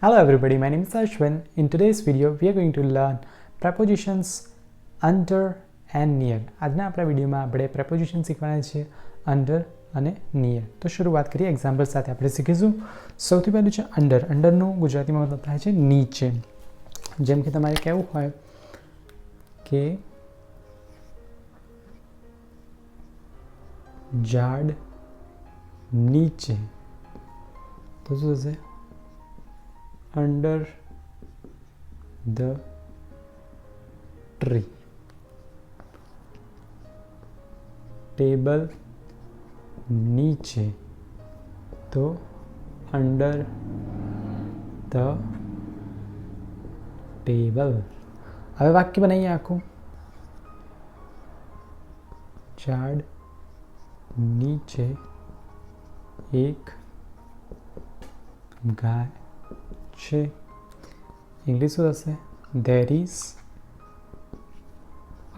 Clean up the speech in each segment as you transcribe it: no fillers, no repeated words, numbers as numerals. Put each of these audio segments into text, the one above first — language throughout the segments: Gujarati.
Hello everybody, my name is Ashvin. In today's video, we are going to learn prepositions under and near. આજના આપણા વિડીયોમાં આપણે preposition શીખવાના છે under અને near. તો શરૂઆત કરીએ એક્ઝામ્પલ સાથે આપણે શીખીશું. સૌથી પહેલું છે under. અંડરનું ગુજરાતીમાં મતલબ થાય છે નીચે. જેમ કે તમારે કહેવું હોય કે ઝાડ નીચે, તો શું થશે? Under the tree. ટેબલ નીચે, તો under the table. હવે વાક્ય બનાવીએ આખું. ઝાડ નીચે એક ગાય છે. ઇંગ્લિશ શું થશે? ધેર ઇઝ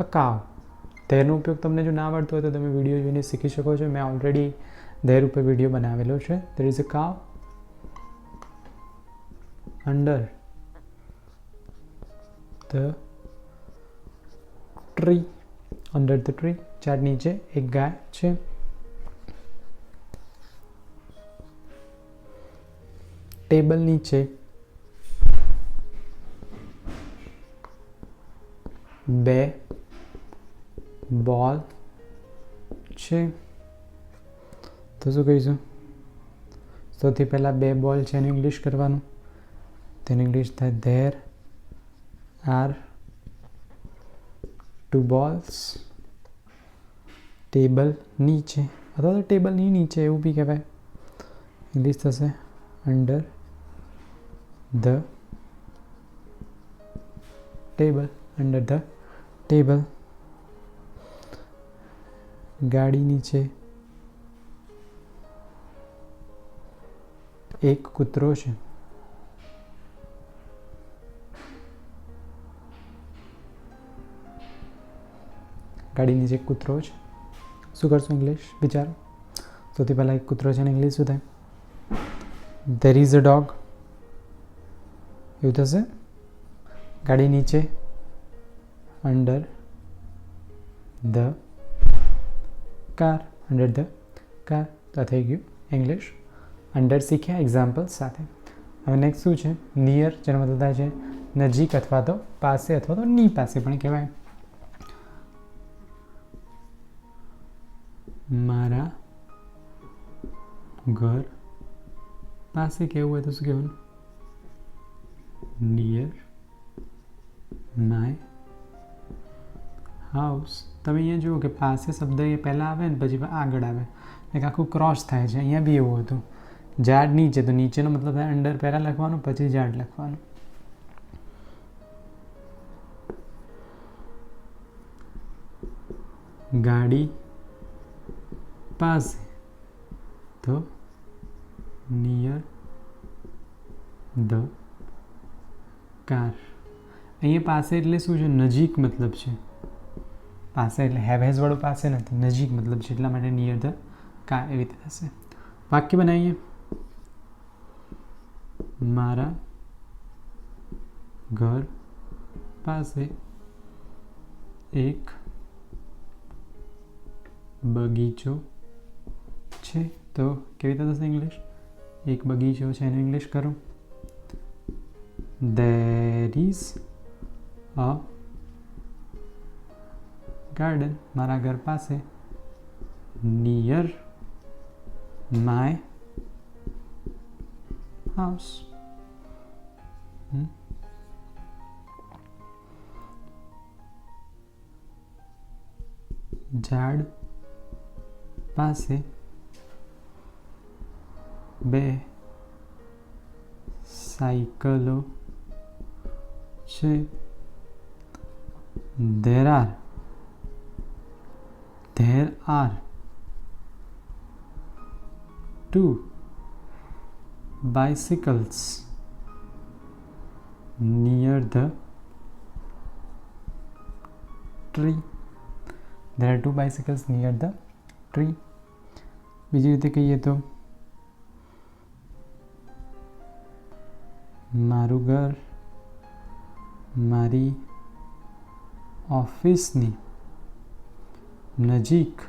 અ કાવ. ધેરનો ઉપયોગ તમને જો ના આવડતો હોય તો તમે વિડીયો જોઈને શીખી શકો છો. મેં ઓલરેડી ધેર ઉપર વિડીયો બનાવેલો છે. ધેર ઇઝ અ કાવ under the tree. Under the tree, ઝાડ નીચે એક ગાય છે. ટેબલ નીચે બે બોલ છે. તો શું કહીશું? સૌથી પહેલાં બે બોલ છે એનું ઇંગ્લિશ કરવાનું. તેનું ઇંગ્લિશ થાય there are two balls. Table નીચે અથવા તો ટેબલની નીચે એવું બી કહેવાય. ઇંગ્લિશ થશે under the table. Under the table. ગાડી નીચે એક કૂતરો છે. ગાડી નીચે એક કૂતરો છે. શું કરશો ઇંગ્લિશ? વિચારો. સૌથી પહેલાં એક કૂતરો છે ને ઇંગ્લિશ શું થાય? There is a dog. એવું થશે. ગાડી નીચે under the car. Under the car. તો થઈ ગયું ઇંગ્લિશ. અંડર શીખ્યા એક્ઝામ્પલ સાથે. હવે નેક્સ્ટ શું છે? નિયર, જેનો મતલબ થાય છે નજીક અથવા તો પાસે અથવા તો ની પાસે પણ કહેવાય. મારા ઘર પાસે કહેવું હોય તો શું કહેવાનું? Near my house. તમે અહીંયા જુઓ કે પાસે શબ્દ એ પહેલાં આવે ને પછી આગળ આવે, એક આખું ક્રોસ થાય છે. અહીંયા બી એવું હતું. ઝાડ નીચે, તો નીચેનો મતલબ થાય અંડર પહેલાં લખવાનું પછી ઝાડ લખવાનું. ગાડી પાસે, તો નિયર ધ કાર. અહીંયા પાસે એટલે શું છે? નજીક મતલબ છે. પાસે એટલે હેવ હેઝ વાળું પાસે નથી, નજીક મતલબ છે. એટલા માટે નિયર ધ કાર એવી રીતે થશે. વાક્ય બનાવીએ. મારા ઘર પાસે એક બગીચો છે. તો કેવી રીતે થશે ઇંગ્લિશ? એક બગીચો છે એનું ઇંગ્લિશ કરો. There is a garden. મારા ઘર પાસે. Near my house. ઝાડ પાસે બે સાયકલો છે. There are two bicycles near the tree. There are two bicycles near the tree. બીજી રીતે કહીએ તો મારું ઘર મારી ઓફિસની નજીક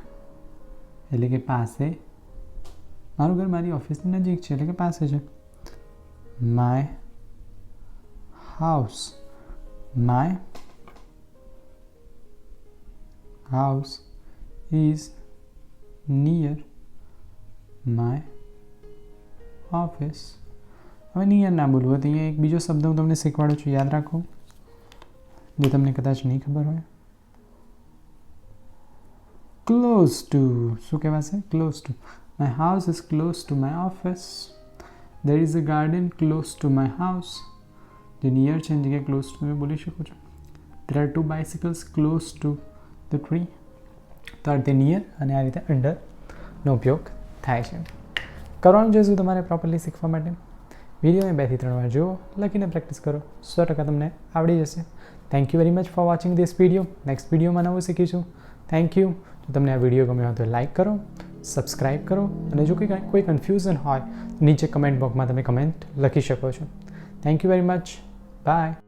એટલે કે પાસે. મારું ઘર મારી ઓફિસની નજીક છે એટલે કે પાસે છે. My house is near my office. હવે નિયર ના બોલવું તો અહીંયા એક બીજો શબ્દ હું તમને શીખવાડું છું, યાદ રાખો, જે તમને કદાચ નહીં ખબર હોય. Close to. શું કહેવાશે? Close to. My house is close to my office. There is a garden close to my house. જે નિયર છે એની જગ્યાએ ક્લોઝ ટુ તમે બોલી શકો છો. There are 2 bicycles close to the tree. તો આ રીતે નિયર અને આ રીતે અંડરનો ઉપયોગ થાય છે. કરવાનું જોઈશું તમારે પ્રોપરલી શીખવા માટે. વિડીયોને 2 થી 3 વાર જુઓ, લખીને પ્રેક્ટિસ કરો, 100% તમને આવડી જશે. Thank you very much for watching this video. Next વિડીયોમાં નવું શીખીશું. Thank you. જો તમને આ વિડીયો ગમ્યો હોય તો લાઇક કરો, સબસ્ક્રાઈબ કરો, અને જો કોઈ કન્ફ્યુઝન હોય નીચે કમેન્ટ બોક્સમાં તમે કમેન્ટ લખી શકો છો. Thank you very much. By.